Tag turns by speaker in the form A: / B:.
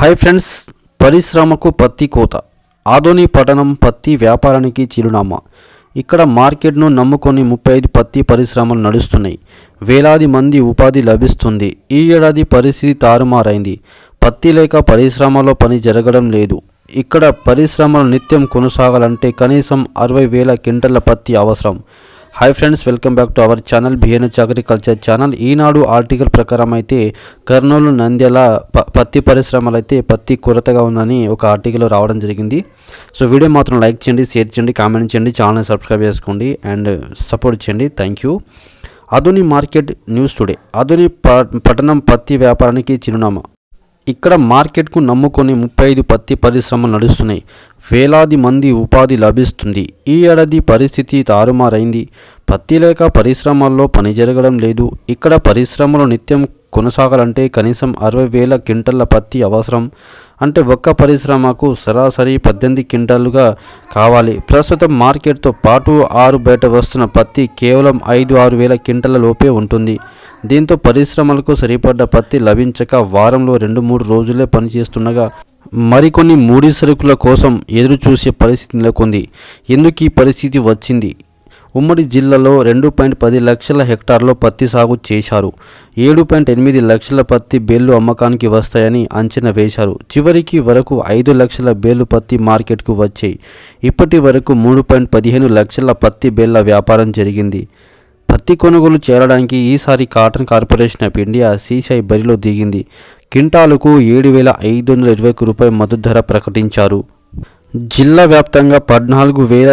A: Hi friends, పరిశ్రమకు పత్తి కోత. ఆదోని పట్టణం పత్తి వ్యాపారానికి చిరునామా. ఇక్కడ మార్కెట్ను నమ్ముకొని 35 పత్తి పరిశ్రమలు నడుస్తున్నాయి. వేలాది మంది ఉపాధి లభిస్తుంది. ఈ ఏడాది పరిస్థితి తారుమారైంది. పత్తి లేక పరిశ్రమలో పని జరగడం లేదు. ఇక్కడ పరిశ్రమలు నిత్యం కొనసాగాలంటే కనీసం 60,000 క్వింటాల పత్తి అవసరం. Hi friends, welcome back to our channel BNH agriculture channel. Eenadu article ప్రకారం అయితే కర్నూలు, నంద్యాల పత్తి పరిశ్రమలు అయితే పత్తి కొరతగా ఉందని ఒక ఆర్టికల్ రావడం జరిగింది. సో వీడియో మాత్రం లైక్ చేయండి, షేర్ చేయండి, కామెంట్ చేయండి, ఛానల్ని సబ్స్క్రైబ్ చేసుకోండి అండ్ సపోర్ట్ చేయండి. Thank you. Adoni market news today. Adoni పట్టణం పత్తి వ్యాపారానికి చిరునామా. ఇక్కడ మార్కెట్కు నమ్ముకొని 35 పత్తి పరిశ్రమలు నడుస్తున్నాయి. వేలాది మంది ఉపాధి లభిస్తుంది. ఈ ఏడాది పరిస్థితి తారుమారైంది. పత్తి లేక పరిశ్రమల్లో పని జరగడం లేదు. ఇక్కడ పరిశ్రమలు నిత్యం కొనసాగాలంటే కనీసం 60,000 క్వింటాల పత్తి అవసరం. అంటే ఒక్క పరిశ్రమకు సరాసరి 18 క్వింటాలుగా కావాలి. ప్రస్తుతం మార్కెట్తో పాటు బయట వస్తున్న పత్తి కేవలం 5-6 వేల క్వింటాల లోపే ఉంటుంది. దీంతో పరిశ్రమలకు సరిపడ్డ పత్తి లభించక వారంలో 2-3 రోజులే పనిచేస్తుండగా మరికొన్ని ముడి సరుకుల కోసం ఎదురు చూసే పరిస్థితి నెలకొంది. ఎందుకు ఈ పరిస్థితి వచ్చింది? ఉమ్మడి జిల్లాలో 2.10 లక్షల హెక్టార్లో పత్తి సాగు చేశారు. 7.8 లక్షల పత్తి బేళ్లు అమ్మకానికి వస్తాయని అంచనా వేశారు. చివరికి వరకు 5 లక్షల బేళ్లు పత్తి మార్కెట్కు వచ్చాయి. ఇప్పటి వరకు 3.15 లక్షల పత్తి బేళ్ల వ్యాపారం జరిగింది. పత్తి కొనుగోలు చేరడానికి ఈసారి cotton corporation of India CCI బరిలో దిగింది. క్వింటాలుకు 7,521 రూపాయల మద్దతు ధర ప్రకటించారు. జిల్లా వ్యాప్తంగా 14,000